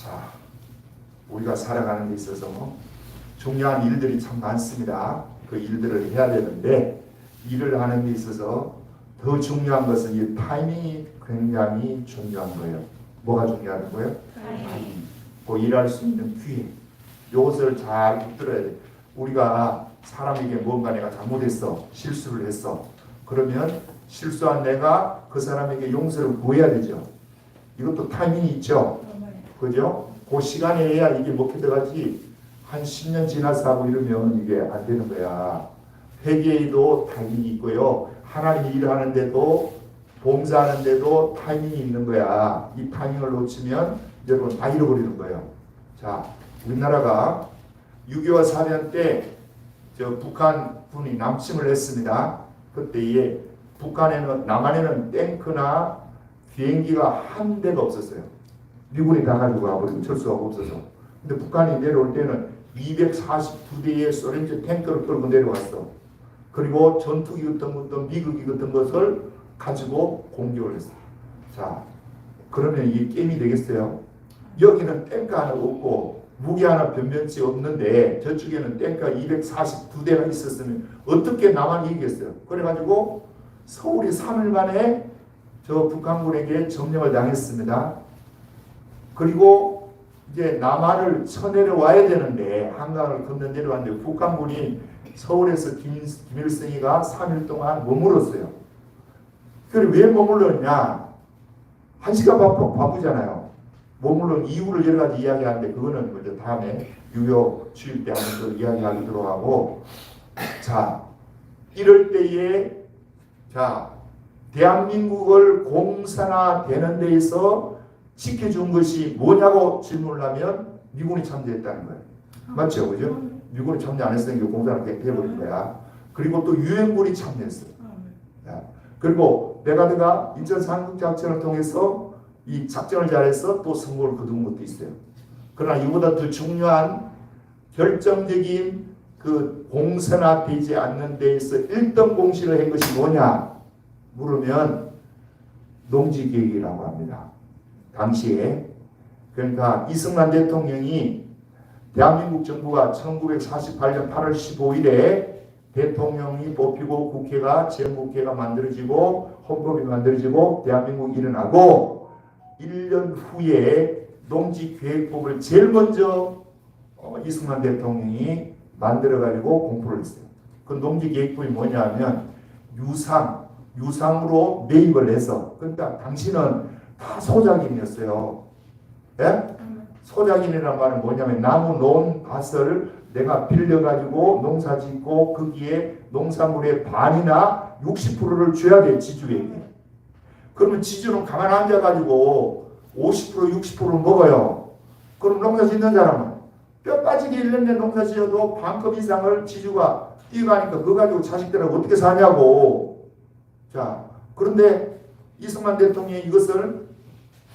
자, 우리가 살아가는 데 있어서 중요한 일들이 참 많습니다. 그 일들을 해야 되는데 일을 하는 데 있어서 더 중요한 것은 이 타이밍이 굉장히 중요한 거예요. 뭐가 중요한 거예요? 타이밍. 그 일할 수 있는 기회. 이것을 잘 붙들어야 돼. 우리가 사람에게 뭔가 내가 잘못했어, 실수를 했어. 그러면 실수한 내가 그 사람에게 용서를 구해야 되죠. 이것도 타이밍이 있죠. 그죠? 그 시간에 해야 이게 먹혀 들어가지. 한 10년 지나서 하고 이러면 이게 안 되는 거야. 회계에도 타이밍이 있고요. 하나님 일하는데도 봉사하는데도 타이밍이 있는 거야. 이 타이밍을 놓치면 여러분 다 잃어버리는 거예요. 자, 우리나라가 6.25 사변 때 저 북한 군이 남침을 했습니다. 그때에 북한에는 남한에는 탱크나 비행기가 한 대가 없었어요. 미군이 다 가지고 가버리고 철수가 없어서. 근데 북한이 내려올 때는 242대의 소련제 탱크를 끌고 내려왔어. 그리고 전투기 같은 것도 미국이 같은 것을 가지고 공격을 했어. 자, 그러면 이게 게임이 되겠어요? 여기는 탱크 하나 없고 무기 하나 변변치 없는데 저쪽에는 탱크가 242대가 있었으면 어떻게 남한이 이기겠어요? 그래가지고 서울이 3일 만에 저 북한군에게 점령을 당했습니다. 그리고 이제 남한을 쳐내려와야 되는데 한강을 건너 내려왔는데 북한군이 서울에서 김일성이가 3일 동안 머물렀어요. 그래 왜 머물렀냐? 1시간 바쁘잖아요. 머물른 이유를 여러 가지 이야기하는데 그거는 먼저 다음에 6.25 추일 때 한번 또 이야기하도록 하고, 자, 이럴 때에 자 대한민국을 공산화되는 데에서 지켜준 것이 뭐냐고 질문을 하면 미군이 참여했다는 거예요. 맞죠? 그죠? 미군이 참여 안 했으니까 공산화가 돼버린 거야. 그리고 또 유엔군이 참여했어요. 그리고 메가드가 인천 상륙작전을 통해서 이 작전을 잘해서 또 성공을 거둔 것도 있어요. 그러나 이보다 더 중요한 결정적인 그 공산화되지 않는 데에서 1등 공신을 한 것이 뭐냐 물으면 농지계획이라고 합니다. 당시에. 그러니까 이승만 대통령이 대한민국 정부가 1948년 8월 15일에 대통령이 뽑히고 국회가 제국회가 만들어지고 헌법이 만들어지고 대한민국이 일어나고 1년 후에 농지계획법을 제일 먼저 이승만 대통령이 만들어가지고 공포를 했어요. 그 농지계획법이 뭐냐면 유상으로 매입을 해서, 그러니까 당신은 다 소작인이었어요. 예? 소작인이란 말은 뭐냐면 나무 놓은 밭을 내가 빌려가지고 농사 짓고 거기에 농산물의 반이나 60%를 줘야 돼, 지주에게. 그러면 지주는 가만 앉아가지고 50% 60%를 먹어요. 그럼 농사 짓는 사람은 뼈 빠지게 1년 내 농사 지어도 반컵 이상을 지주가 뛰어가니까 그거 가지고 자식들하고 어떻게 사냐고. 자, 그런데 이승만 대통령이 이것을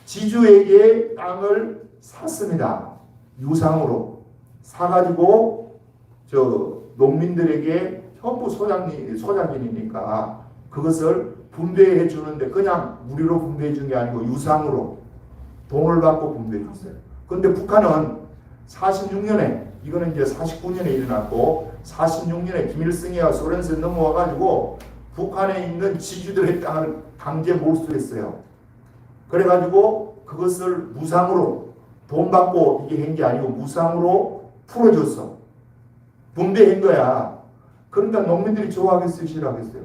지주에게 땅을 샀습니다. 유상으로 사가지고 저 농민들에게 전부 소작인이니까 그것을 분배해 주는데 그냥 무료로 분배해 준 게 아니고 유상으로 돈을 받고 분배해 줬어요. 그런데 북한은 46년에, 이거는 이제 49년에 일어났고 46년에 김일성이가 소련에서 넘어와가지고 북한에 있는 지주들의 땅을 강제 몰수했어요. 그래가지고 그것을 무상으로 돈 받고 이게 한 게 아니고 무상으로 풀어줬어. 분배한 거야. 그러니까 농민들이 좋아하겠어요? 싫어하겠어요?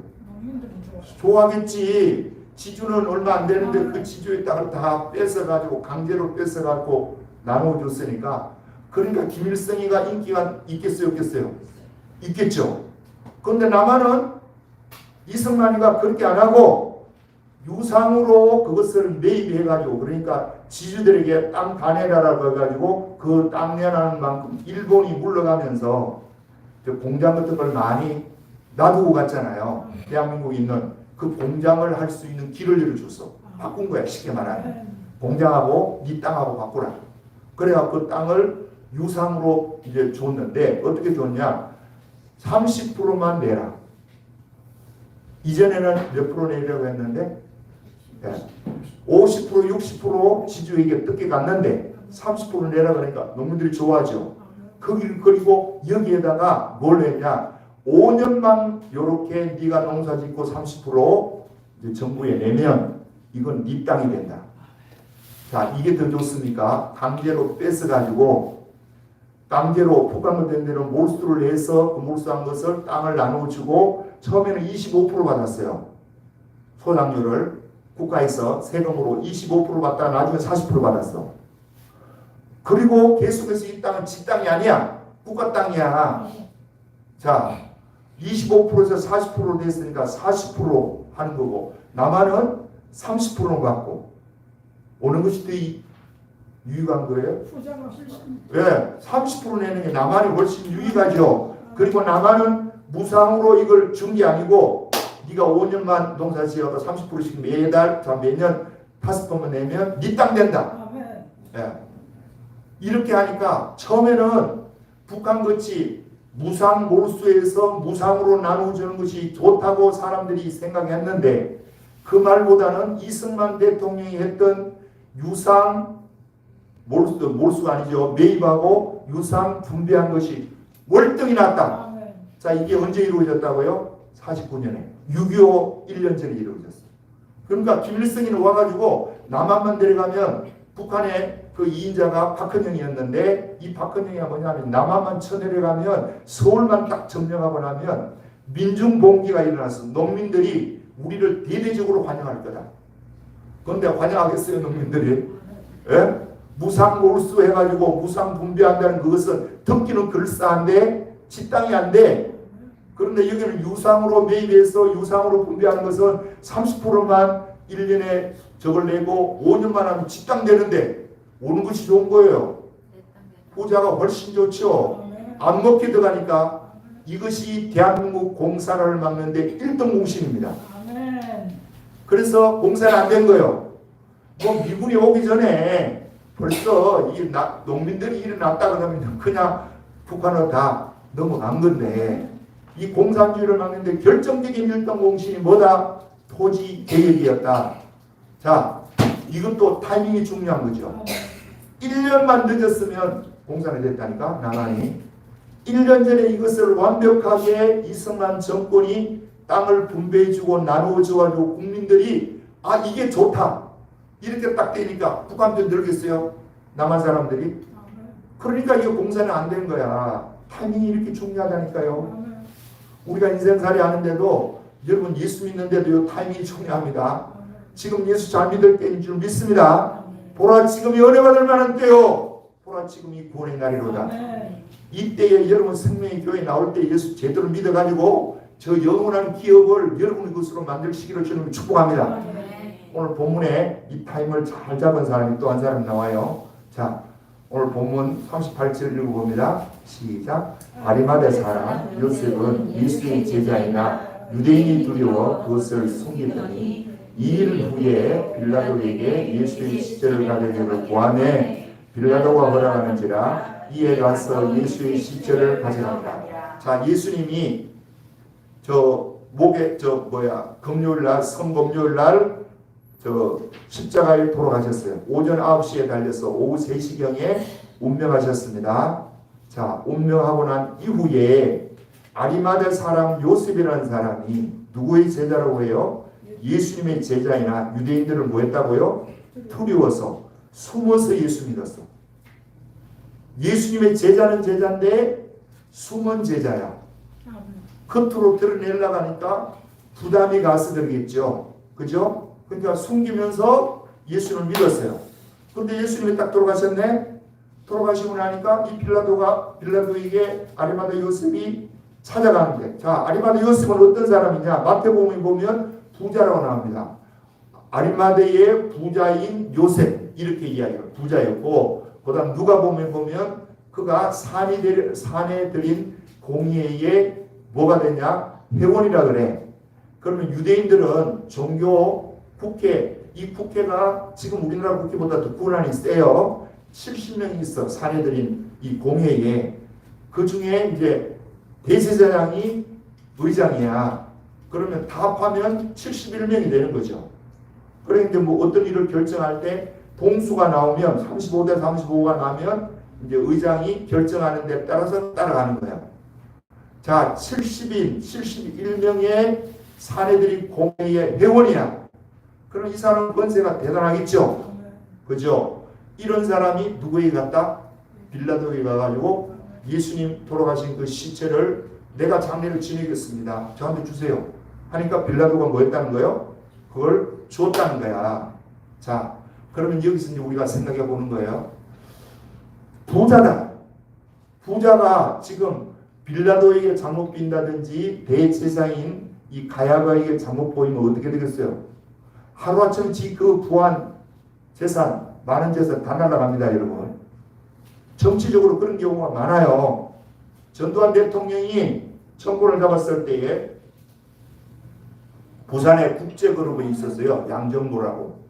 좋아하겠지. 지주는 얼마 안 되는데 그 지주의 땅을 다 뺏어가지고 강제로 뺏어가지고 나눠줬으니까. 그러니까 김일성이가 인기가 있겠어요? 없겠어요? 있겠죠. 그런데 남한은 이승만이가 그렇게 안 하고 유상으로 그것을 매입해가지고, 그러니까 지주들에게 땅 다 내라라고 해가지고 그 땅 내라는 만큼 일본이 물러가면서 공장 같은 걸 많이 놔두고 갔잖아요. 대한민국에 있는 그 공장을 할 수 있는 길을 열어줬어. 바꾼 거야, 쉽게 말하면. 공장하고 네 땅하고 바꾸라. 그래갖고 그 땅을 유상으로 이제 줬는데 어떻게 줬냐? 30%만 내라. 이전에는 몇 프로 내려고 했는데 50% 60% 지주에게 뜯겨 갔는데 30% 내라 그러니까 농민들이 좋아하죠. 그리고 여기에다가 뭘 했냐? 5년만 요렇게 네가 농사 짓고 30% 이제 정부에 내면 이건 네 땅이 된다. 자, 이게 더 좋습니까? 강제로 뺏어가지고 강제로 북한된 데는 몰수를 해서 그 몰수한 것을 땅을 나눠주고 처음에는 25% 받았어요. 소장료를 국가에서 세금으로 25% 받다가 나중에 40% 받았어. 그리고 계속해서 이 땅은 지 땅이 아니야. 국가 땅이야. 자, 25%에서 40% 됐으니까 40% 하는 거고 남한은 30%는 받고 오는 것이 더 유익한 거예요. 예, 30% 내는 게 남한이 훨씬 유익하죠. 그리고 남한은 무상으로 이걸 준 게 아니고 네가 5년만 농사 지어서 30%씩 매달, 매년 5번만 내면 네 땅 된다. 예. 이렇게 하니까 처음에는 북한같이 무상 몰수에서 무상으로 나눠주는 것이 좋다고 사람들이 생각했는데 그 말보다는 이승만 대통령이 했던 유상 몰수가 아니죠. 매입하고 유상 분배한 것이 월등히 낫다. 자, 이게 언제 이루어졌다고요? 49년에 6.25 1년 전에 이루어졌어요. 그러니까 김일성이는 와가지고 남한만 데려가면 북한의 그 2인자가 박헌영이었는데 이 박헌영이 뭐냐면 남한만 쳐내려가면 서울만 딱 점령하고 나면 민중봉기가 일어나서 농민들이 우리를 대대적으로 환영할 거다. 그런데 환영하겠어요, 농민들이? 예? 무상 몰수 해가지고 무상 분배한다는 그것은 듣기는 그럴싸한데 지 땅이 안 돼. 그런데 여기는 유상으로 매입해서 유상으로 분배하는 것은 30%만 1년에 저걸 내고 5년만 하면 지 땅 되는데 오는 것이 좋은 거예요. 후자가 훨씬 좋죠. 안 먹게 들어가니까 이것이 대한민국 공사를 막는데 1등 공신입니다. 그래서 공사는 안 된 거예요. 뭐 미군이 오기 전에 벌써 이 농민들이 일어났다 그러면 그냥 북한으로 다 넘어간 건데 이 공산주의를 막는데 결정적인 1등 공신이 뭐다? 토지 개혁이었다. 자, 이것도 타이밍이 중요한 거죠. 1년만 늦었으면 공산이 됐다니까 남한이. 1년 전에 이것을 완벽하게 이승만 정권이 땅을 분배해주고 나누어줘가지고 국민들이 아 이게 좋다 이렇게 딱 되니까 북한도 늘겠어요. 남한 사람들이. 그러니까 이거 공산이 안 된 거야. 타이밍이 이렇게 중요하다니까요. 우리가 인생살이 하는데도 여러분 예수 믿는데도 이 타이밍이 중요합니다. 지금 예수 잘 믿을 때인 줄 믿습니다. 보라 지금이 은혜 받을 만한 때요. 보라 지금이 구원의 날이로다. 이때에 여러분 생명의 교회 나올 때 예수 제대로 믿어가지고 저 영원한 기업을 여러분의 것으로 만들시기를 주님 축복합니다. 오늘 본문에 이 타임을 잘 잡은 사람이 또 한 사람 나와요. 자, 오늘 본문 38절 읽어봅니다. 시작. 아리마대 사람 요셉은 예수의 제자이나 유대인이 두려워 그것을 숨기더니 2일 후에 빌라도에게 예수의 시체를 가져오기를 구하매 빌라도가 허락하는지라 이에 가서 예수의 시체를 가져간다. 자, 예수님이 금요일날 성금요일날 십자가에 돌아가셨어요. 오전 9시에 달려서 오후 3시경에 운명하셨습니다. 자, 운명하고 난 이후에 아리마대 사람 요셉이라는 사람이 누구의 제자라고 해요? 예수님의 제자이나 유대인들을 뭐 했다고요? 두려워서 숨어서 예수 믿었어. 예수님의 제자는 제자인데 숨은 제자야. 겉으로 드러내려고 하니까 부담이 가서 그러겠죠. 그죠? 그러니까 숨기면서 예수를 믿었어요. 그런데 예수님이 딱 돌아가셨네? 돌아가시고 나니까 이 빌라도에게 아리마대 요셉이 찾아가는데, 자, 아리마대 요셉은 어떤 사람이냐? 마태복음에 보면 부자라고 나옵니다. 아리마대의 부자인 요셉, 이렇게 이야기해요. 부자였고, 그 다음 누가복음에 보면 그가 산에 들인 공의에 뭐가 되냐? 회원이라 그래. 그러면 유대인들은 종교 국회, 이 국회가 지금 우리나라 국회보다 더 권한이 세요. 70명이 있어. 산에 들인 이 공회에. 그 중에 이제 대제사장이 의장이야. 그러면 다 합하면 71명이 되는 거죠. 그러니까 뭐 어떤 일을 결정할 때 동수가 나오면 35대 35가 나면 이제 의장이 결정하는 데 따라서 따라가는 거야. 자, 70인, 71명의 사내들이 공회의 회원이야. 그럼 이 사람은 권세가 대단하겠죠. 그죠? 이런 사람이 누구에게 갔다? 빌라도에게 가가지고 예수님 돌아가신 그 시체를 내가 장례를 지내겠습니다. 저한테 주세요. 하니까 빌라도가 뭐 했다는 거예요? 그걸 줬다는 거야. 자, 그러면 여기서 이제 우리가 생각해 보는 거예요. 부자다. 부자가 지금 빌라도에게 잘못 빈다든지 대제사장인 이 가야바에게 잘못 보이면 어떻게 되겠어요? 하루아침에 그 부한 재산, 많은 재산 다 날아갑니다, 여러분. 정치적으로 그런 경우가 많아요. 전두환 대통령이 정권을 잡았을 때에 부산에 국제그룹이 있었어요. 양정모라고.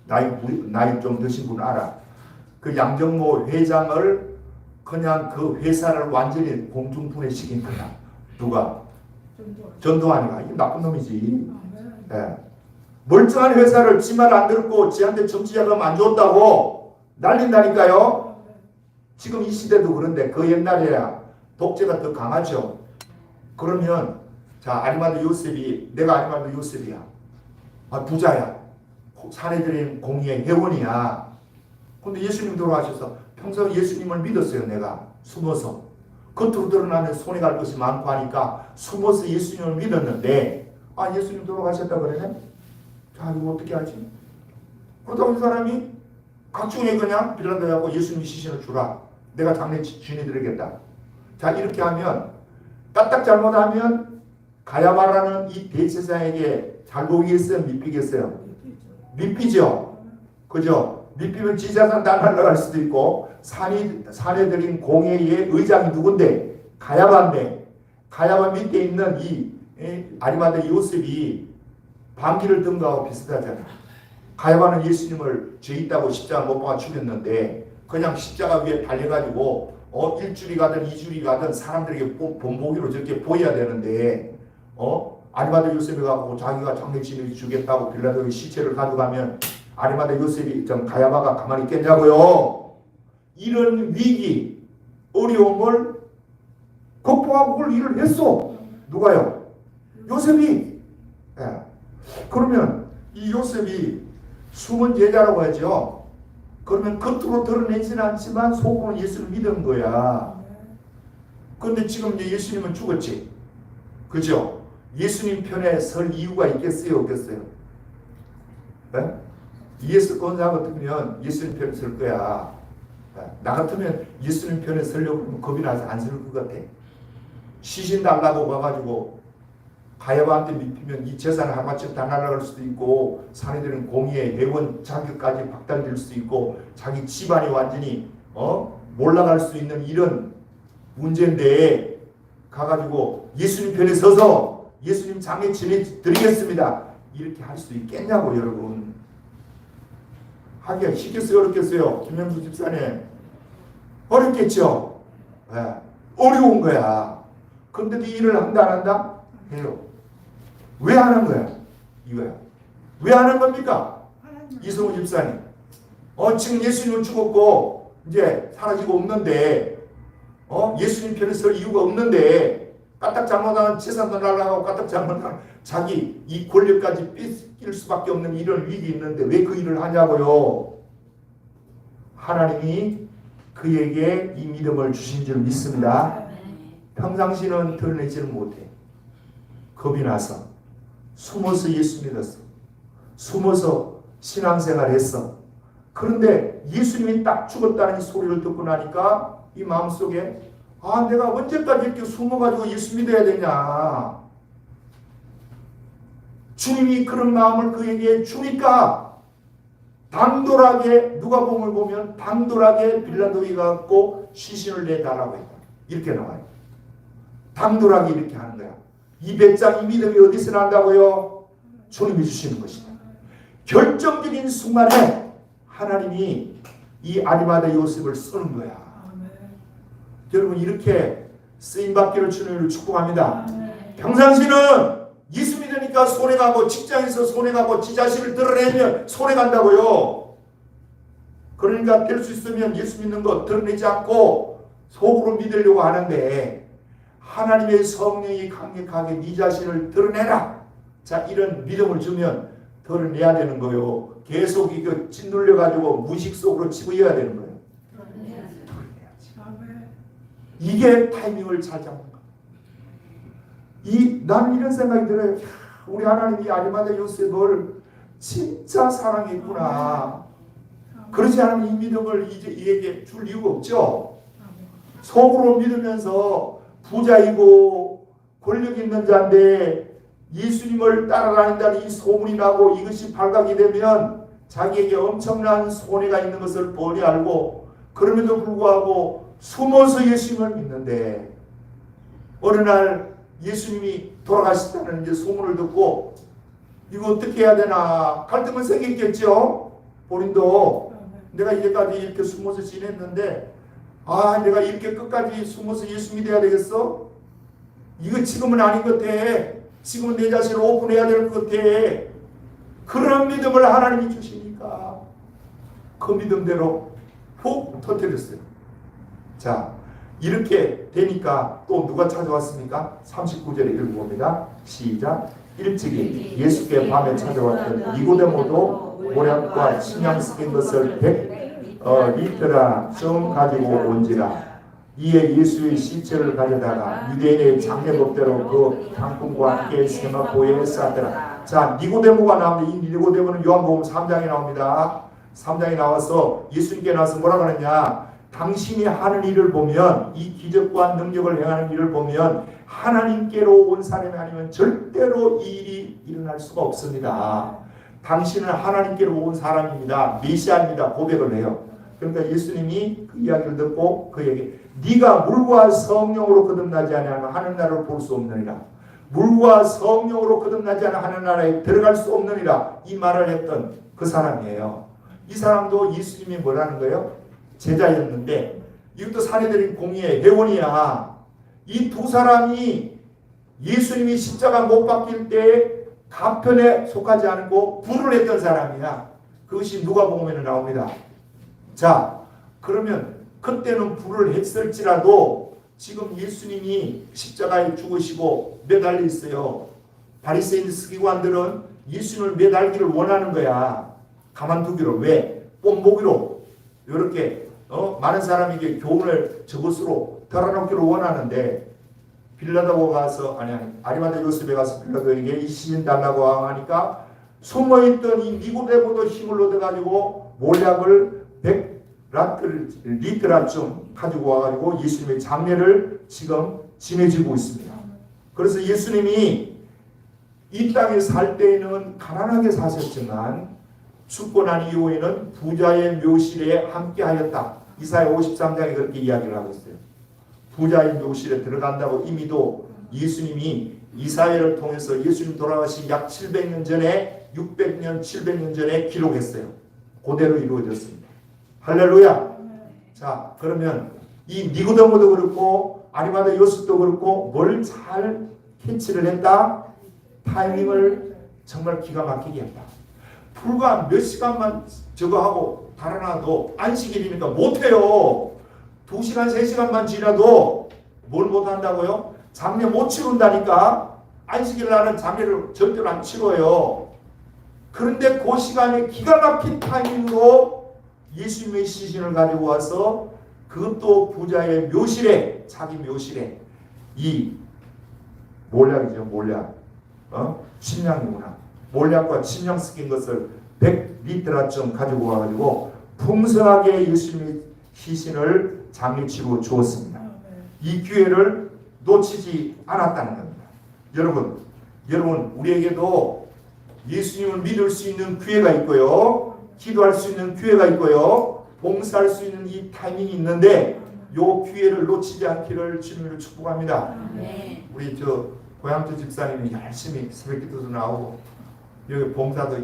나이 좀 드신 분 알아. 그 양정모 회장을 그냥 그 회사를 완전히 공중분해시킨 거야. 누가? 전두환이가. 이 나쁜 놈이지. 네. 멀쩡한 회사를 지 말 안 듣고 지한테 정치자금 안 줬다고 난린다니까요. 지금 이 시대도 그런데 그 옛날에야 독재가 더 강하죠. 그러면 자, 아리마다 요셉이, 내가 아리마다 요셉이야. 부자야. 사내들인 공의의 회원이야. 근데 예수님 돌아가셔서 평소 예수님을 믿었어요. 내가 숨어서. 겉으로 드러나면 손해 갈 것이 많고 하니까 숨어서 예수님을 믿었는데 예수님 돌아가셨다 그러네. 자, 이거 어떻게 하지? 그러다가 이 사람이 각종에 그냥 빌라도하고 예수님 시신을 주라. 내가 장례 지내드리겠다. 자, 이렇게 하면 까딱 잘못하면 가야바라는 이 대제사장에게 잘 보이겠어요? 미피겠어요? 미피죠? 그죠? 미피면 지자산 다 날아갈 수도 있고 사내들인 공회의 의장이 누군데? 가야바인데 가야바 밑에 있는 이 아리마다 요셉이 방귀를 든 거하고 비슷하잖아. 가야바는 예수님을 죄 있다고 십자가 못 박아 죽였는데 그냥 십자가 위에 달려가지고 일주일이 가든 이주일이 가든 사람들에게 본보기로 저렇게 보여야 되는데 아리마다 요셉이 가고 자기가 장례치를 주겠다고 빌라도의 시체를 가져가면 아리마다 요셉이 가야바가 가만히 있겠냐고요. 이런 위기 어려움을 극복하고 그걸 일을 했어. 누가요? 요셉이. 예. 그러면 이 요셉이 숨은 제자라고 하죠. 그러면 겉으로 드러내지는 않지만 속으로는 예수를 믿은 거야. 그런데 지금 이제 예수님은 죽었지. 그죠? 예수님 편에 설 이유가 있겠어요? 없겠어요? 네? 예수 권사 같으면 예수님 편에 설 거야. 나 같으면 예수님 편에 서려고 하면 겁이 나서 안 설 것 같아. 시신 달라고 가가지고 가야바한테 믿히면 이 재산을 하마치 다 날아갈 수도 있고 사내들은 공의의 회원 자격까지 박탈될 수도 있고 자기 집안이 완전히 몰락할 수 있는 이런 문제인데 가가지고 예수님 편에 서서 예수님 장례 지내드리겠습니다. 이렇게 할 수 있겠냐고 여러분. 하기가 쉽겠어요? 어렵겠어요? 김영수 집사님. 어렵겠죠? 네. 어려운 거야. 근데도 일을 한다 안 한다? 해요. 왜 하는 거야? 이거야. 왜 하는 겁니까? 이성우 집사님. 지금 예수님은 죽었고 이제 사라지고 없는데 예수님 편에 설 이유가 없는데 까딱 잘못하면 재산도 날아가고 까딱 잘못하면 자기 이 권력까지 뺏길 수밖에 없는 이런 위기 있는데 왜 그 일을 하냐고요. 하나님이 그에게 이 믿음을 주신 줄 믿습니다. 평상시는 드러내지는 못해. 겁이 나서 숨어서 예수 믿었어. 숨어서 신앙생활 했어. 그런데 예수님이 딱 죽었다는 이 소리를 듣고 나니까 이 마음속에 내가 언제까지 이렇게 숨어가지고 예수 믿어야 되냐. 주님이 그런 마음을 그에게 주니까 당돌하게 누가복음을 보면 당돌하게 빌라도에 갖고 시신을 내달라고 했다. 이렇게 나와요. 당돌하게 이렇게 하는 거야. 이 배짱, 이 믿음이 어디서 난다고요? 주님이 주시는 것이다. 결정적인 순간에 하나님이 이 아리마다 요셉을 쓰는 거야. 여러분 이렇게 쓰임받기를 주님을 축복합니다. 평상시는 예수 믿으니까 손해가고 직장에서 손해가고 지 자신을 드러내면 손해간다고요. 그러니까 될 수 있으면 예수 믿는 거 드러내지 않고 속으로 믿으려고 하는데 하나님의 성령이 강력하게 네 자신을 드러내라. 자, 이런 믿음을 주면 드러내야 되는 거요. 계속 이거 짓눌려 가지고 무식 속으로 집어야 되는 거예요. 드러내야지. 이게 타이밍을 잘 잡는 거예요. 나는 이런 생각이 들어요. 우리 하나님이 아리마다 요셉을 진짜 사랑했구나. 그렇지 않으면 이 믿음을 이제 이에게 줄 이유가 없죠. 속으로 믿으면서 부자이고 권력 있는 자인데 예수님을 따라다닌다는 이 소문이 나고 이것이 발각이 되면 자기에게 엄청난 손해가 있는 것을 뻔히 알고 그럼에도 불구하고 숨어서 예수님을 믿는데 어느 날 예수님이 돌아가셨다는 이제 소문을 듣고 이거 어떻게 해야 되나 갈등은 생겼겠죠. 본인도 내가 이제까지 이렇게 숨어서 지냈는데 내가 이렇게 끝까지 숨어서 예수 믿어야 되겠어? 이거 지금은 아닌 것 같아. 지금은 내 자신을 오픈해야 될 것 같아. 그런 믿음을 하나님이 주시니까 그 믿음대로 푹 터뜨렸어요. 자, 이렇게 되니까 또 누가 찾아왔습니까? 39절에 읽어봅니다. 시작. 일찍이 예수께 밤에 찾아왔던 니고데모도 모략과 침향 섞인 것을 100리터나 좀 가지고 온지라. 이에 예수의 시체를 가져다가 유대인의 장례법대로 그 당분과 함께 세마포에 쌌더라. 자, 니고데모가 나오는데 이 니고데모는 요한복음 3장에 나옵니다. 3장에 나와서 예수님께 나와서 뭐라고 하느냐. 당신이 하는 일을 보면 이 기적과 능력을 행하는 일을 보면 하나님께로 온 사람이 아니면 절대로 이 일이 일어날 수가 없습니다. 당신은 하나님께로 온 사람입니다. 메시아입니다. 고백을 해요. 그러니까 예수님이 그 이야기를 듣고 그에게 네가 물과 성령으로 거듭나지 않으면 하늘 나라를 볼 수 없느니라. 물과 성령으로 거듭나지 않으면 하늘 나라에 들어갈 수 없느니라. 이 말을 했던 그 사람이에요. 이 사람도 예수님이 뭐라는 거예요? 제자였는데 이것도 사내들인 공의의 회원이야. 이 두 사람이 예수님이 십자가 못 박힐 때 가편에 속하지 않고 불을 했던 사람이야. 그것이 누가복음에 나옵니다. 자, 그러면 그때는 불을 했을지라도 지금 예수님이 십자가에 죽으시고 매달려 있어요. 바리새인 서기관들은 예수님을 매달기를 원하는 거야. 가만두기로. 왜? 뽐보기로. 이렇게 많은 사람에게 교훈을 저것으로 달아놓기를 원하는데 빌라도가 가서 아리마다 요셉에 가서 빌라도에게 이 시신 달라고 하니까 숨어있던 이 니고데모도 힘을 얻어가지고 몰약을 100리터라쯤 가지고 와가지고 예수님의 장례를 지금 지내지고 있습니다. 그래서 예수님이 이 땅에 살 때에는 가난하게 사셨지만 죽고 난 이후에는 부자의 묘실에 함께하였다. 이사야 53장에 그렇게 이야기를 하고 있어요. 부자의 묘실에 들어간다고 이미도 예수님이 이사야를 통해서 예수님 돌아가신 약 700년 전에 600년 700년 전에 기록했어요. 그대로 이루어졌습니다. 할렐루야. 자, 그러면 이 니고데모도 그렇고 아리마다 요셉도 그렇고 뭘 잘 캐치를 했다? 타이밍을 정말 기가 막히게 했다. 불과 몇 시간만 저거 하고 달아나도 안식일이니까 못해요. 2시간 3시간만 지나도 뭘 못한다고요? 장례 못 치른다니까. 안식일 날은 장례를 절대로 안 치러요. 그런데 그 시간에 기가 막힌 타이밍으로 예수님의 시신을 가지고 와서 그것도 부자의 묘실에, 자기 묘실에 이 몰약이죠. 몰약. 침량이구나. 몰약과 침량 섞인 것을 100리터라쯤 가지고 와가지고 풍성하게 예수님의 시신을 장례치고 주었습니다. 이 기회를 놓치지 않았다는 겁니다. 여러분 우리에게도 예수님을 믿을 수 있는 기회가 있고요. 기도할 수 있는 기회가 있고요. 봉사할 수 있는 이 타이밍이 있는데 이 기회를 놓치지 않기를 주님으로 축복합니다. 우리 고향주 집사님이 열심히 새벽기도도 나오고 여기 봉사도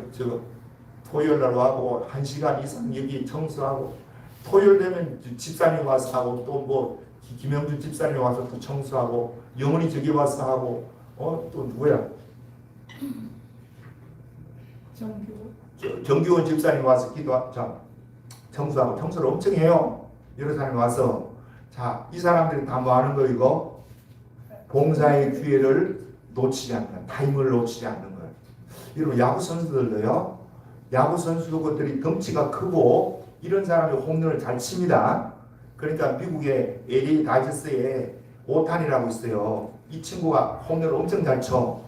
토요일 날 하고 1시간 이상 여기 청소하고 토요일 되면 집사님 와서 하고 또 김영준 집사님 와서 또 청소하고 영원히 저기 와서 하고 또 누구야? 정규원 집사님 와서 기도하고 청소하고 청소를 엄청 해요. 여러 사람이 와서 자, 이 사람들이 다 뭐 하는 거 이거? 봉사의 기회를 놓치지 않는 거야. 타임을 놓치지 않는 거예요. 이런 야구 선수들도요. 야구 선수도 것들이 덩치가 크고 이런 사람이 홈런을 잘 칩니다. 그러니까 미국의 LA 다저스에 오탄이라고 있어요. 이 친구가 홈런을 엄청 잘 쳐.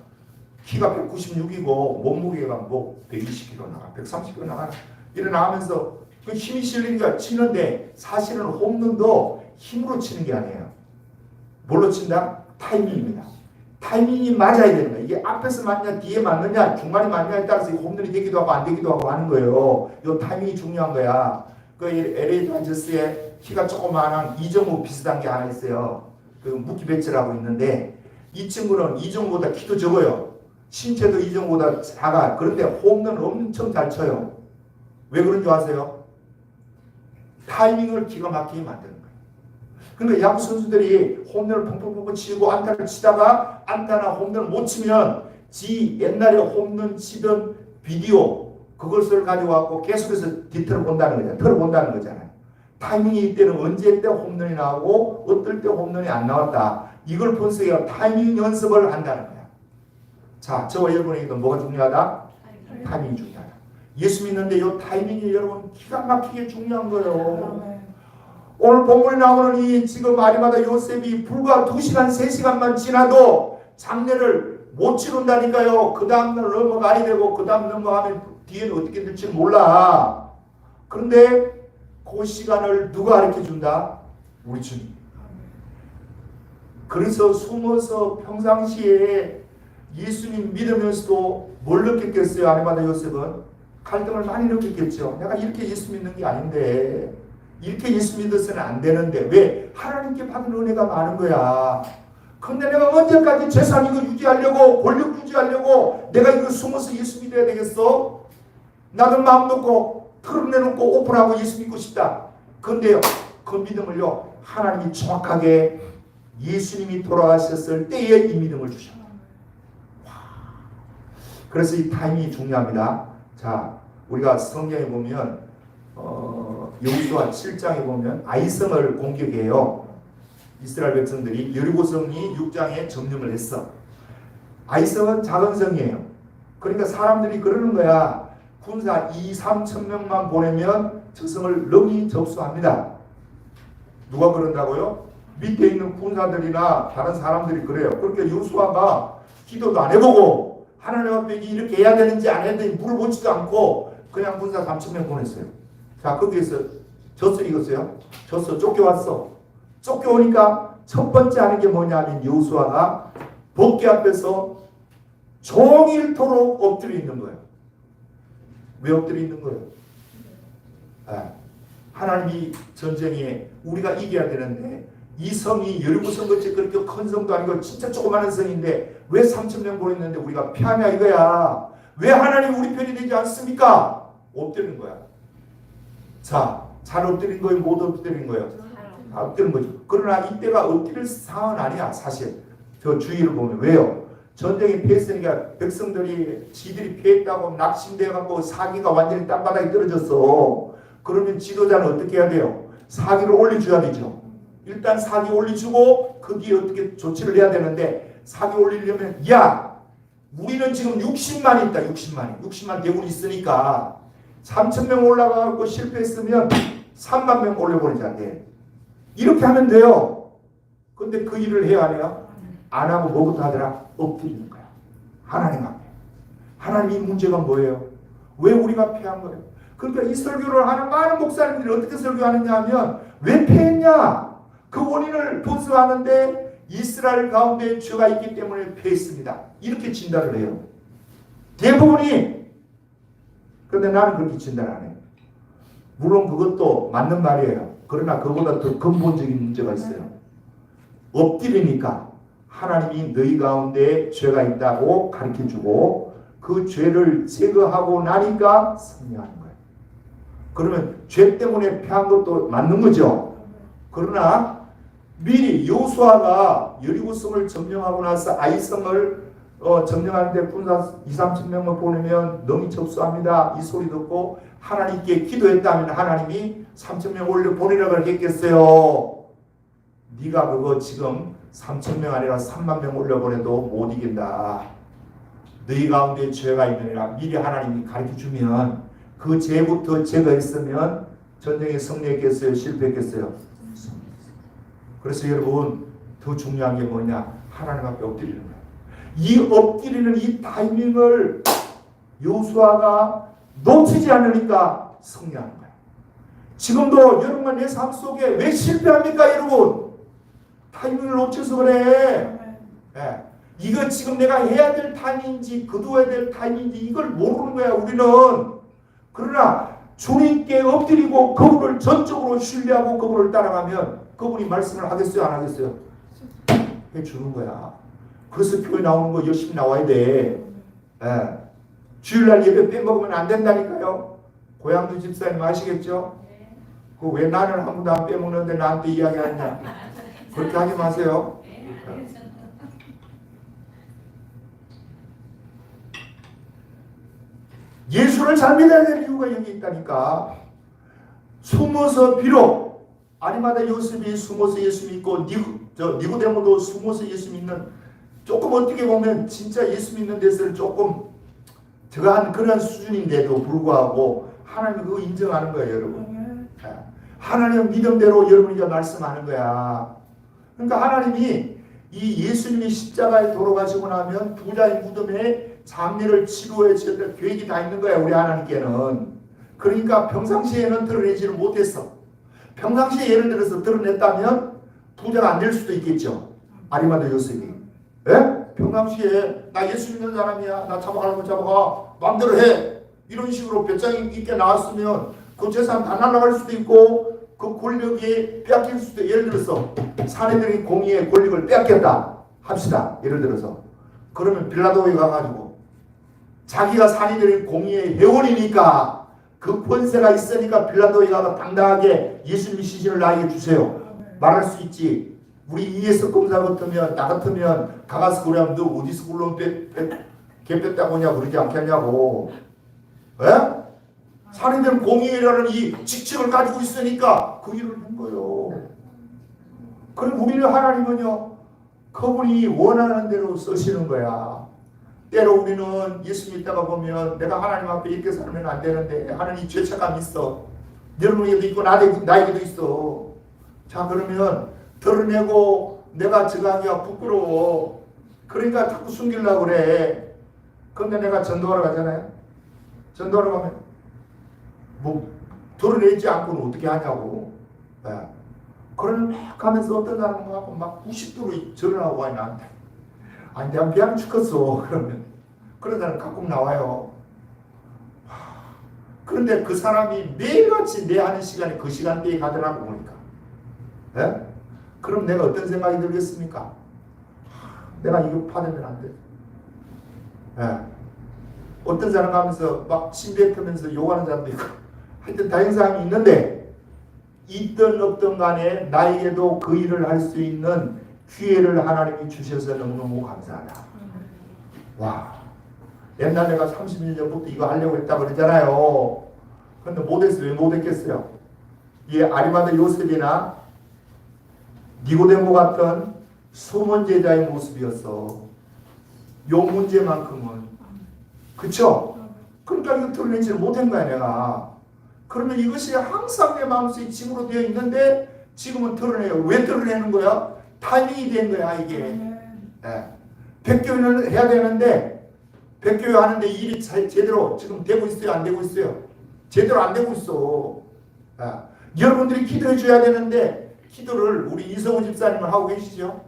키가 196이고 몸무게가 뭐 120kg 나가, 130kg 나가. 일어나면서 그 힘이 실리니까 치는데 사실은 홈런도 힘으로 치는 게 아니에요. 뭘로 친다? 타이밍입니다. 타이밍이 맞아야 되는 거예요. 이게 앞에서 맞냐 뒤에 맞느냐 중간에 맞냐에 따라서 홈런이 되기도 하고 안 되기도 하고 하는 거예요. 이 타이밍이 중요한 거야. 그 LA 다저스에 키가 조그마한 이정우 비슷한 게 하나 있어요. 그 무키 배츠라고 있는데 이 친구는 이정우보다 키도 적어요. 신체도 이정우보다 작아. 그런데 홈런을 엄청 잘 쳐요. 왜 그런 줄 아세요? 타이밍을 기가 막히게 만드는 거예요. 그러니까 야구 선수들이 홈런을 펑펑펑 치고 안타를 치다가 안타나 홈런을 못 치면 지 옛날에 홈런 치던 비디오 그것을 가져와서 계속해서 뒤틀어 본다는 거잖아요. 털어본다는 거잖아요. 타이밍이 이때는 언제 때 홈런이 나오고 어떨 때 홈런이 안 나왔다. 이걸 분석해서 타이밍 연습을 한다는 거야. 자, 저와 여러분에게도 뭐가 중요하다? 타이밍이 중요하다. 예수 믿는데 이 타이밍이 여러분 기가 막히게 중요한 거예요. 오늘 본문에 나오는 이 지금 아리마다 요셉이 불과 2시간, 3시간만 지나도 장례를 못 치른다니까요. 그 다음날 넘어가야 되고 그 다음 넘어가면 뒤에는 어떻게 될지 몰라. 그런데 그 시간을 누가 가르쳐 준다? 우리 주님. 그래서 숨어서 평상시에 예수님 믿으면서도 뭘 느꼈겠어요? 아리마다 요셉은 갈등을 많이 느꼈겠죠. 내가 이렇게 예수 믿는 게 아닌데 이렇게 예수 믿어서는 안 되는데 왜? 하나님께 받은 은혜가 많은 거야. 근데 내가 언제까지 재산 이거 유지하려고 권력 유지하려고 내가 이거 숨어서 예수 믿어야 되겠어? 나도 마음 놓고 털어내놓고 오픈하고 예수 믿고 싶다. 근데요 그 믿음을요 하나님이 정확하게 예수님이 돌아가셨을 때에 이 믿음을 주셨다. 그래서 이 타이밍이 중요합니다. 자, 우리가 성경에 보면 여호수아 7장에 보면 아이성을 공격해요. 이스라엘 백성들이 여리고성이 6장에 점령을 했어. 아이성은 작은 성이에요. 그러니까 사람들이 그러는 거야. 군사 2-3천 명만 보내면 저 성을 능히 접수합니다. 누가 그런다고요? 밑에 있는 군사들이나 다른 사람들이 그래요. 그러니까 여호수아가 기도도 안 해보고 하나님 앞에 이렇게 해야 되는지 안 해야 되는지 물어보지도 않고 그냥 군사 3천 명 보냈어요. 자, 거기에서 젖을 익었어요. 젖을 쫓겨왔어. 쫓겨오니까 첫 번째 하는 게 뭐냐면 여호수아가 법궤 앞에서 종일토록 엎드려 있는 거예요. 왜 엎드려 있는 거예요? 하나님이 전쟁에 우리가 이겨야 되는데 이 성이 여리고성 같이 그렇게 큰 성도 아니고 진짜 조그마한 성인데 왜 3천 명 보냈는데 우리가 피하냐 이거야. 왜 하나님 우리 편이 되지 않습니까? 엎드리는 거야. 자, 잘 엎드린 거예요? 못 엎드린 거예요? 다 엎드린 거죠. 그러나 이때가 엎드릴 상황은 아니야 사실. 저 주의를 보면. 왜요? 전쟁이 피했으니까 백성들이 지들이 피했다고 낙심돼갖고 사기가 완전히 땅바닥에 떨어졌어. 그러면 지도자는 어떻게 해야 돼요? 사기를 올려줘야 되죠. 일단 사기 올려주고 그 뒤에 어떻게 조치를 해야 되는데 사기 올리려면 야 우리는 지금 60만 있다. 60만 대군이 있으니까 3천 명 올라가고 실패했으면 3만 명 올려버리자 돼. 이렇게 하면 돼요. 근데 그 일을 해야 하냐? 안 하고 뭐부터 하더라? 엎드리는 거야. 하나님 앞에. 하나님 이 문제가 뭐예요? 왜 우리가 패한 거예요? 그러니까 이 설교를 하는 많은 목사님들이 어떻게 설교하느냐 하면 왜 패했냐? 그 원인을 분석하는데 이스라엘 가운데 죄가 있기 때문에 패했습니다. 이렇게 진단을 해요. 대부분이. 그런데 나는 그렇게 진단 안 해요. 물론 그것도 맞는 말이에요. 그러나 그보다 더 근본적인 문제가 있어요. 엎드리니까 하나님이 너희 가운데 죄가 있다고 가르쳐주고 그 죄를 제거하고 나니까 승리하는 거예요. 그러면 죄 때문에 패한 것도 맞는 거죠. 그러나 미리 여호수아가 여리고성을 점령하고 나서 아이성을 점령하는데 군사 2, 30명을 보내면 능히 접수합니다. 이 소리 듣고 하나님께 기도했다면 하나님이 3,000명 올려 보내라고 했겠어요. 네가 그거 지금 3,000명 아니라 3만 명 올려보내도 못 이긴다. 너희 가운데 죄가 있느니라 미리 하나님이 가르쳐주면 그 죄부터 제거했으면 전쟁에 승리했겠어요? 실패했겠어요? 그래서 여러분 더 중요한 게 뭐냐? 하나님 앞에 엎드리는 거예요. 이 엎드리는 이 타이밍을 여호수아가 놓치지 않으니까 승리하는 거예요. 지금도 여러분과 내 삶 속에 왜 실패합니까 여러분? 타이밍을 놓쳐서 그래. 네. 이거 지금 내가 해야 될 타이밍인지 거두어야 될 타이밍인지 이걸 모르는 거야 우리는. 그러나 주님께 엎드리고 그분을 전적으로 신뢰하고 그분을 따라가면 그분이 말씀을 하겠어요 안 하겠어요? 해주는 거야. 그래서 교회 나오는 거 열심히 나와야 돼. 예. 주일날 예배 빼먹으면 안 된다니까요. 고양두 집사님 아시겠죠? 그 왜 나는 한 번도 안 빼먹는데 나한테 이야기하냐. 그렇게 하지 마세요. 예수를 잘 믿어야 될 이유가 여기 있다니까. 숨어서 비록 아리마다 요셉이 숨어서 예수 믿고 니고데모도 숨어서 예수 믿는 조금 어떻게 보면 진짜 예수 믿는 데서는 조금 저한 그런 수준인데도 불구하고 하나님이 그거 인정하는 거예요 여러분. 하나님 믿음대로 여러분이가 말씀하는 거야. 그러니까 하나님이 이 예수님이 십자가에 돌아가시고 나면 부자의 무덤에 장례를 치료해 줄 계획이 다 있는 거야 우리 하나님께는. 그러니까 평상시에는 드러내지를 못했어. 평상시에 예를 들어서 드러냈다면 부자가 안 될 수도 있겠죠. 아리마다 요셉이. 예? 평상시에 나 예수 믿는 사람이야. 나 잡아가는 거 잡아가. 마음대로 해. 이런 식으로 배짱 있게 나왔으면 그 재산 다 날아갈 수도 있고 그 권력이 빼앗길 수도. 예를 들어서 사내들이 공의의 권력을 빼앗겼다 합시다. 예를 들어서 그러면 빌라도에 가가지고 자기가 사내들이 공의의 회원이니까 그 권세가 있으니까 빌라도에 가서 당당하게 예수님의 시신을 나에게 주세요 말할 수 있지. 우리 이에서 검사 같으면 나 같으면 가가서 그러면 너 어디서 굴러 개 뺐다고 하냐 그러지 않겠냐고. 예? 사내들은 공의라는 이 직책을 가지고 있으니까 그 일을 한 거예요. 그럼 우리는 하나님은요 그분이 원하는 대로 쓰시는 거야. 때로 우리는 예수 믿다가 보면 내가 하나님 앞에 이렇게 살면 안 되는데 하는 이 죄책감이 있어. 여러분에게도 있고 나에게도 있어. 자 그러면 드러내고 내가 저가기가 부끄러워. 그러니까 자꾸 숨기려고 그래. 그런데 내가 전도하러 가잖아요. 전도하러 가면 뭐 드러내지 않고는 어떻게 하냐고. 네. 그러면 막 가면서 어떤 사람하고 막 90도로 전화하고 와요 나한테. 아니 내가 미안 죽겠어. 그러면 그런 사람 가끔 나와요. 그런데 그 사람이 매일같이 내 하는 시간에 그 시간대에 가더라고 보니까. 네? 그럼 내가 어떤 생각이 들겠습니까? 내가 이거 받으면 안 돼. 네. 어떤 사람 가면서 막 침뱉으면서 욕하는 사람도 있고 하여튼 다른 사람이 있는데 있든 없든 간에 나에게도 그 일을 할 수 있는 기회를 하나님이 주셔서 너무너무 감사하다. 와, 옛날 내가 30년 전부터 이거 하려고 했다 그러잖아요. 그런데 못했어요. 왜 못했겠어요? 이 아리마다 요셉이나 니고데모 같은 숨은 제자의 모습이었어. 요 문제만큼은. 그쵸? 그러니까 이거 드러내지 못한 거야 내가. 그러면 이것이 항상 내 마음속에 짐으로 되어 있는데 지금은 드러내요. 왜 드러내는 거야? 타이밍이 된 거야 이게. 네. 백교회는 해야 되는데 백교회 하는데 일이 제대로 지금 되고 있어요? 안 되고 있어요? 제대로 안 되고 있어. 네. 여러분들이 기도해 줘야 되는데 기도를 우리 이성우 집사님은 하고 계시죠?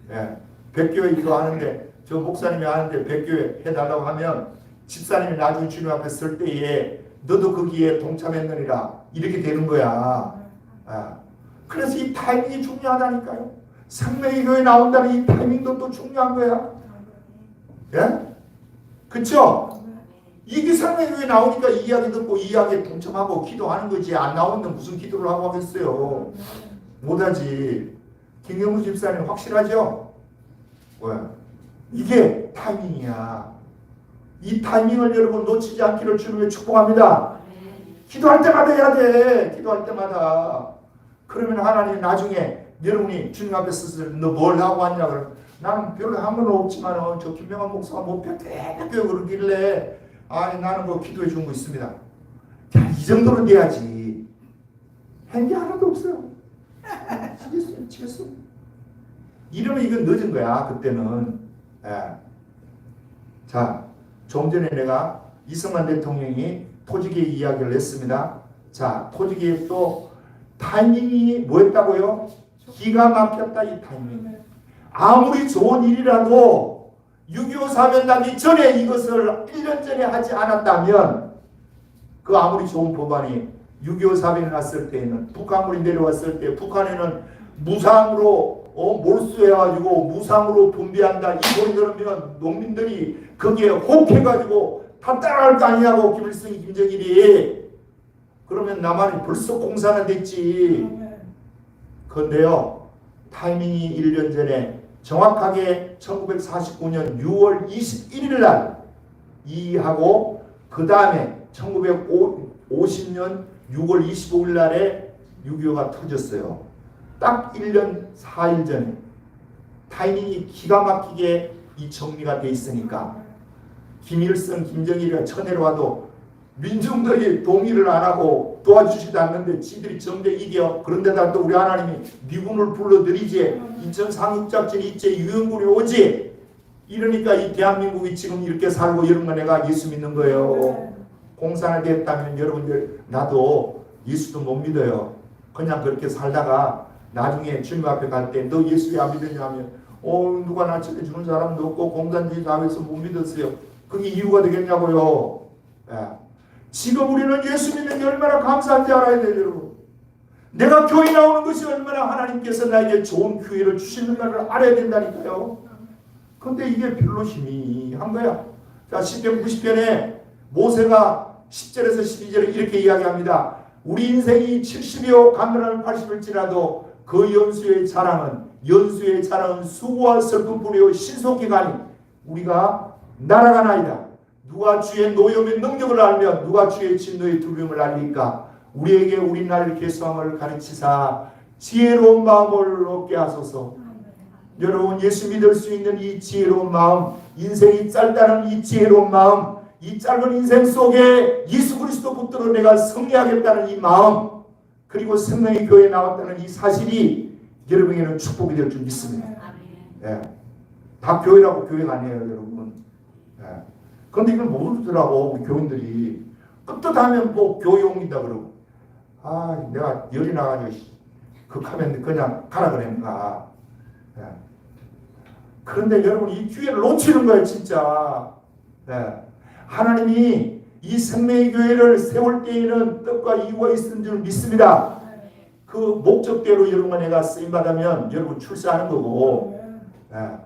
네. 백교회 이거 하는데 저 목사님이 하는데 백교회 해달라고 하면 집사님이 나중에 주님 앞에 설 때에 너도 거기에 동참했느니라 이렇게 되는 거야. 그래서 이 타이밍이 중요하다니까요. 생명의 교회 나온다는 이 타이밍도 또 중요한 거야. 예? 그쵸? 이게 생명의 교회 나오니까 이 이야기 듣고 이 이야기에 동참하고 기도하는 거지. 안 나오는데 무슨 기도를 하고 하겠어요. 못하지. 김경수 집사님 확실하죠? 왜? 이게 타이밍이야. 이 타이밍을 여러분 놓치지 않기를 주님의 축복합니다. 기도할 때마다 해야 돼. 기도할 때마다. 그러면 하나님 나중에 여러분이 주님 앞에 서서 너 뭘 하고 왔냐 그러면 나는 별로 한 건 없지만 저 김명환 목사가 뭐 뼈 그러길래 아니 나는 뭐 기도해 준 거 있습니다. 야, 이 정도는 돼야지. 한 게 하나도 없어요. 치겠어. 이러면 이건 늦은 거야. 그때는. 예. 자, 좀 전에 내가 이승만 대통령이 토지개혁 이야기를 했습니다. 자, 토지개혁도 타이밍이 뭐였다고요? 기가 막혔다. 이 타이밍. 아무리 좋은 일이라도 6.25 사변 나기 전에 이것을 1년 전에 하지 않았다면 그 아무리 좋은 법안이 6.25 사변이 났을 때에는 북한물이 내려왔을 때 북한에는 무상으로 몰수해가지고 무상으로 분배한다 이 소리 들으면 농민들이 거기에 혹해가지고 다 따라갈 거 아니냐고 김일성이 김정일이. 그러면 남한이 벌써 공산화 됐지. 그런데요 타이밍이 1년 전에 정확하게 1949년 6월 21일 날 이하고 그 다음에 1950년 6월 25일 날에 6.25가 터졌어요. 딱 1년 4일 전에 타이밍이 기가 막히게 이 정리가 돼 있으니까 김일성, 김정일이가 천혜로 와도 민중들이 동의를 안 하고 도와주지도 않는데 지들이 정대 이겨. 그런데다 또 우리 하나님이 미군을 불러들이지. 인천 상륙작전이 있지. 유엔군이 오지. 이러니까 이 대한민국이 지금 이렇게 살고 이런 거 내가 예수 믿는 거예요. 공산화 됐다면 여러분들 나도 예수도 못 믿어요. 그냥 그렇게 살다가 나중에 주님 앞에 갈 때 너 예수 왜 안 믿었냐 하면 누가 나 지켜주는 사람도 없고 공산주의 사회에서 못 믿었어요. 그게 이유가 되겠냐고요. 예. 지금 우리는 예수 믿는 게 얼마나 감사한지 알아야 돼요, 여러분. 내가 교회 나오는 것이 얼마나 하나님께서 나에게 좋은 기회를 주시는가를 알아야 된다니까요. 근데 이게 별로 희미한 거야. 자, 10편 90편에 모세가 10절에서 12절에 이렇게 이야기합니다. 우리 인생이 70이요 가면은 80일지라도 그 연수의 자랑은 수고와 슬픔뿐이요 신속히 가니 우리가 날아가나이다. 누가 주의 노염의 능력을 알며 누가 주의 진노의 두려움을 알리까. 우리에게 우리 나라의 개수함을 가르치사 지혜로운 마음을 얻게 하소서. 여러분 예수 믿을 수 있는 이 지혜로운 마음, 인생이 짧다는 이 지혜로운 마음, 이 짧은 인생 속에 예수 그리스도 붙들어 내가 승리하겠다는 이 마음, 그리고 생명의 교회에 나왔다는 이 사실이 여러분에게는 축복이 될 줄 믿습니다. 예. 다 교회라고 교회가 아니에요, 여러분. 예. 그런데 이걸 모르더라고 우리 교인들이. 끄떡하면 뭐 교회 옮긴다 그러고. 내가 열이 나가지고 극하면 그냥 가라 그랬는가. 예. 그런데 여러분 이 기회를 놓치는 거예요, 진짜. 예. 하나님이 이 생명의 교회를 세울 때에는 뜻과 이유가 있는 줄 믿습니다. 그 목적대로 여러분 내가 쓰임받으면 여러분 출세하는 거고. 예.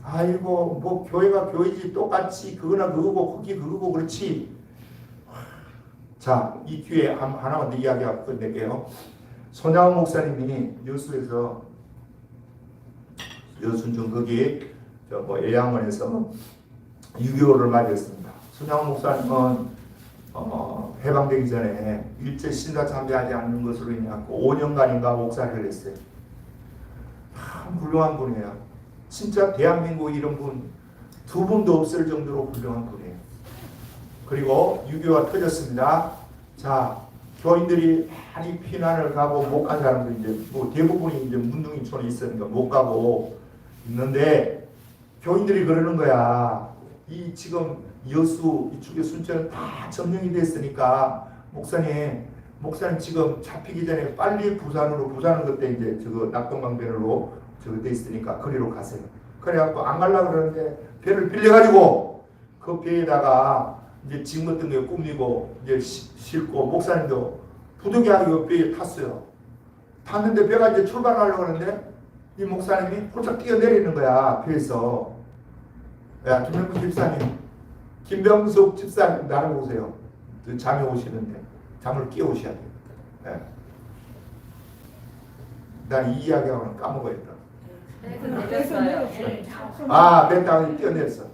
아이고 뭐 교회가 교회지 똑같이 그거나 그거고 거기 그거고 그렇지. 자, 이 기회에 하나만 더 이야기하고 끝낼게요. 손양원 목사님이 여수에서 여순중 거기 애양원에서 6.25를 맞이했습니다. 손양원 목사님은 해방되기 전에 일제 신사 참배하지 않는 것으로 인해서 5년간인가 목사를 했어요. 참 훌륭한 분이에요. 진짜 대한민국 이런 분 두 분도 없을 정도로 훌륭한 분이에요. 그리고 6.25가 터졌습니다. 자, 교인들이 많이 피난을 가고 못 간 사람들 이제 뭐 대부분이 이제 문둥이촌에 있으니까 못 가고 있는데 교인들이 그러는 거야. 이 지금 여수 이쪽에 순천은 다 점령이 됐으니까 목사님 지금 잡히기 전에 빨리 부산은 그때 이제 저거 낙동강변으로 저거 돼 있으니까 거리로 가세요. 그래갖고 안 가려고 그러는데 배를 빌려가지고 그 배에다가 이제 짐 같은 거 꾸미고 이제 싣고 목사님도 부득이하게 배에 탔어요. 탔는데 배가 이제 출발하려고 하는데 이 목사님이 홀짝 뛰어내리는 거야, 배에서. 야, 김병숙 집사님, 김병숙 집사님 나를 보세요. 잠이 오시는데 잠을 깨우셔야 돼요. 예. 난 이 이야기하고는 까먹어야겠다. 내렸어요. 내 땅에 뛰어냈어.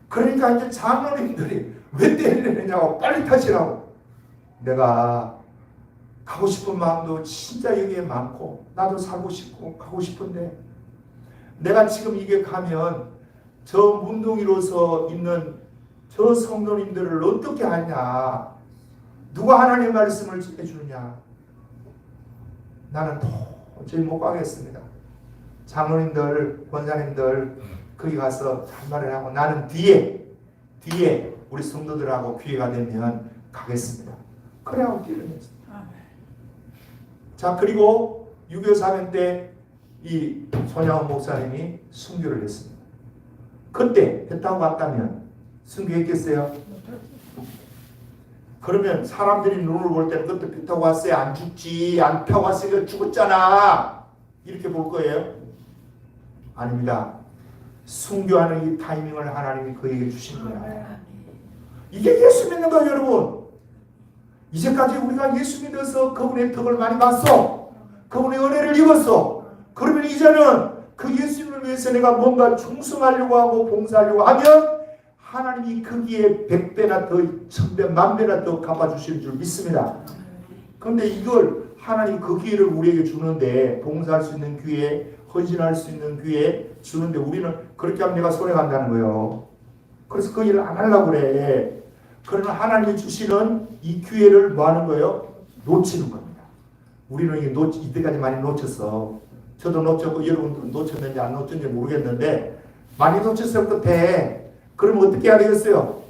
그러니까 이제 장로님들이 왜 때리느냐고 빨리 타시라고. 내가 가고 싶은 마음도 진짜 여기에 많고 나도 살고 싶고 가고 싶은데 내가 지금 이게 가면 저 문둥이로서 있는 저 성도님들을 어떻게 하냐. 누가 하나님의 말씀을 해주느냐. 나는 도저히 못 가겠습니다. 장로님들, 권사님들 거기 가서 잔말을 하고 나는 뒤에 우리 성도들하고 기회가 되면 가겠습니다. 그래 하고 뛰어냈습니다. 자, 그리고 6.25 사변 때 이 손양원 목사님이 순교를 했습니다. 그때 배 타고 갔다면 순교했겠어요? 그러면 사람들이 눈을 볼 때는 그때 배 타고 왔어요? 안 죽지. 안 타고 왔으니까 죽었잖아. 이렇게 볼 거예요? 아닙니다. 순교하는 이 타이밍을 하나님이 그에게 주신 거야. 이게 예수 믿는 거예요, 여러분. 이제까지 우리가 예수 믿어서 그분의 덕을 많이 봤어. 그분의 은혜를 입었어. 그러면 이제는 그 예수님을 위해서 내가 뭔가 충성하려고 하고 봉사하려고 하면 하나님이 거기에 100배나 더 1000배, 10,000배나 더 갚아주실 줄 믿습니다. 그런데 이걸 하나님 그 기회를 우리에게 주는데 봉사할 수 있는 기회, 헌신할 수 있는 기회 주는데 우리는 그렇게 하면 내가 손해간다는 거예요. 그래서 그 일을 안 하려고 그래. 그러나 하나님이 주시는 이 기회를 뭐 하는 거예요? 놓치는 겁니다. 우리는 이때까지 많이 놓쳤어. 저도 놓쳤고 여러분도 놓쳤는지 안 놓쳤는지 모르겠는데 많이 놓쳤을 끝에 그러면 어떻게 해야 되겠어요?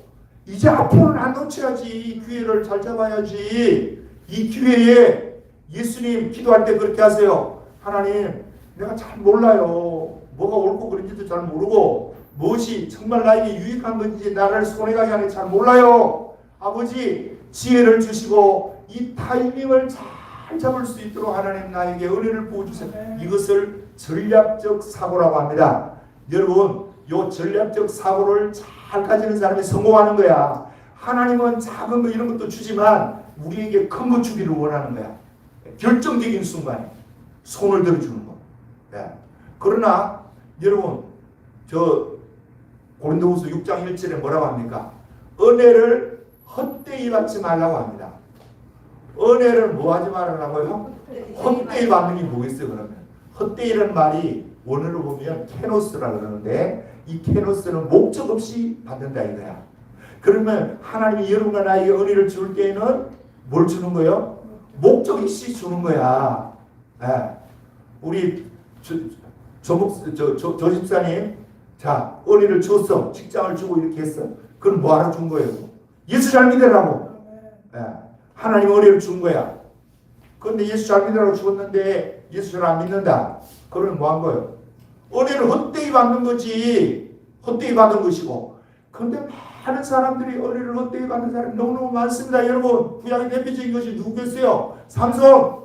이제 앞으로는 안 놓쳐야지. 이 기회를 잘 잡아야지. 이 기회에 예수님 기도할 때 그렇게 하세요. 하나님, 내가 잘 몰라요. 뭐가 옳고 그른지도 잘 모르고 무엇이 정말 나에게 유익한 건지 나를 손해가게 하는지 잘 몰라요. 아버지, 지혜를 주시고 이 타이밍을 잘 잡을 수 있도록 하나님 나에게 은혜를 부어주세요. 이것을 전략적 사고라고 합니다. 여러분, 이 전략적 사고를 잘 가지는 사람이 성공하는 거야. 하나님은 작은 거 이런 것도 주지만 우리에게 큰 거 주기를 원하는 거야. 결정적인 순간에 손을 들어주는 거. 네. 그러나 여러분, 저 고린도후서 6장 1절에 뭐라고 합니까? 은혜를 헛되이 받지 말라고 합니다. 은혜를 뭐 하지 말라고요? 헛되이 받는 게 뭐겠어요, 그러면? 헛되이라는 말이 원어로 보면 케노스라 그러는데 이 케노스는 목적 없이 받는다 이거야. 그러면 하나님이 여러분과 나에게 은혜를 줄 때에는 뭘 주는 거예요? 목적 있이 주는 거야. 네. 우리 조 집사님, 자, 은혜를 줬어. 직장을 주고 이렇게 했어. 그럼 뭐 하러 준 거예요? 예수 잘 믿으라고. 네. 하나님 은혜를 준 거야. 그런데 예수 잘 믿으라고 죽었는데 예수 잘 안 믿는다. 그러면 뭐 한 거예요? 은혜를 헛되이 받는 거지. 헛되이 받은 것이고. 그런데 많은 사람들이 은혜를 헛되이 받는 사람이 너무너무 많습니다. 여러분, 구약의 대표적인 것이 누구겠어요? 삼손.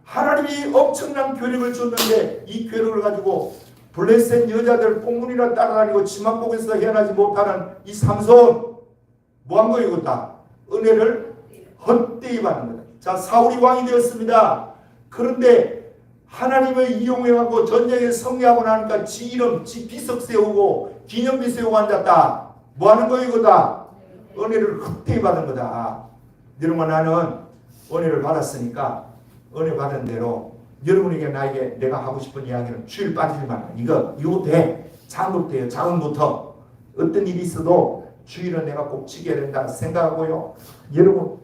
하나님이 엄청난 교력을 줬는데 이 교력을 가지고 블레셋 여자들 꽁문이나 따라다니고 치맛복에서 헤어나지 못하는 이 삼손. 뭐 한 거예요, 이거 다? 은혜를 헛되이 받는 거다. 자, 사울이 왕이 되었습니다. 그런데 하나님을 이용해가고 전쟁에 승리하고 나니까 지 이름, 지 비석 세우고 기념비 세우고 앉았다. 뭐 하는 거예요, 이거 다? 은혜를 헛되이 받은 거다. 여러분, 나는 은혜를 받았으니까 은혜 받은 대로 여러분에게 나에게 내가 하고 싶은 이야기는 주일 빠지지 말라. 이거 돼. 작은 것도 돼요. 작은 것부터. 어떤 일이 있어도 주일은 내가 꼭 지켜야 된다 생각하고요. 여러분,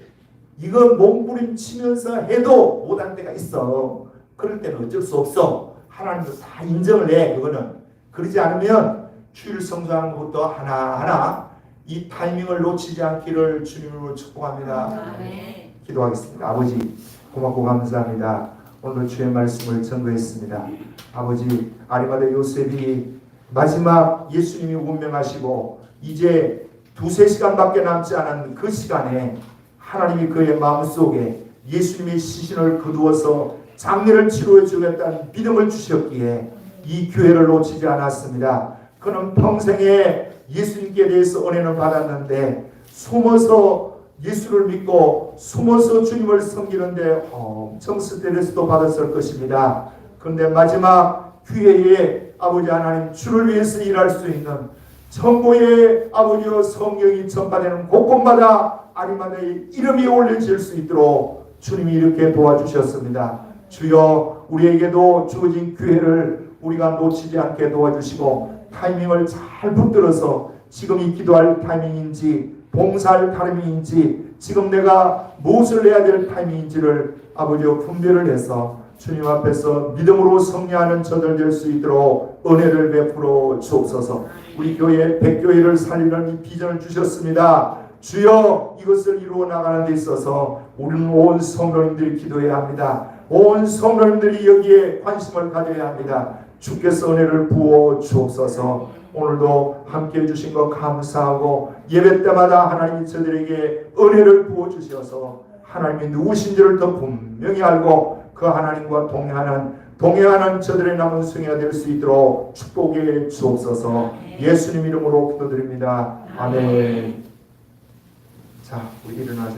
이거 몸부림치면서 해도 못할 때가 있어. 그럴 때는 어쩔 수 없어. 하나님도 다 인정을 해. 그거는. 그러지 않으면 주일 성수하는 것도 하나하나 이 타이밍을 놓치지 않기를 주님으로 축복합니다. 기도하겠습니다. 아버지, 고맙고 감사합니다. 오늘 주의 말씀을 전거했습니다. 아버지, 아리마다 요셉이 마지막 예수님이 운명하시고 이제 2-3시간밖에 남지 않은 그 시간에 하나님이 그의 마음속에 예수님의 시신을 거두어서 장례를 치료해 주겠다는 믿음을 주셨기에 이 기회를 놓치지 않았습니다. 그는 평생에 예수님께 대해서 은혜를 받았는데 숨어서 예수를 믿고 숨어서 주님을 섬기는데 엄청 스트레스도 받았을 것입니다. 그런데 마지막 교회에 아버지 하나님 주를 위해서 일할 수 있는 천국의 아버지여 성령이 전파되는 곳곳마다 아리마다의 이름이 올려질 수 있도록 주님이 이렇게 도와주셨습니다. 주여 우리에게도 주어진 기회를 우리가 놓치지 않게 도와주시고 타이밍을 잘 붙들어서 지금이 기도할 타이밍인지 봉사할 타이밍인지 지금 내가 무엇을 해야 될 타이밍인지를 아버지여 분별을 해서 주님 앞에서 믿음으로 승리하는 저들 될 수 있도록 은혜를 베풀어 주옵소서. 우리 교회 백교회를 살리는 이 비전을 주셨습니다. 주여 이것을 이루어 나가는 데 있어서 우리는 온 성도님들이 기도해야 합니다. 온 성도님들이 여기에 관심을 가져야 합니다. 주께서 은혜를 부어 주옵소서. 오늘도 함께해 주신 것 감사하고 예배 때마다 하나님이 저들에게 은혜를 부어 주셔서 하나님이 누구신지를 더 분명히 알고 그 하나님과 동행하는 저들의 남은 승리가 될 수 있도록 축복해 주옵소서. 예수님 이름으로 기도드립니다. 아멘. 자, 우리 일어나자.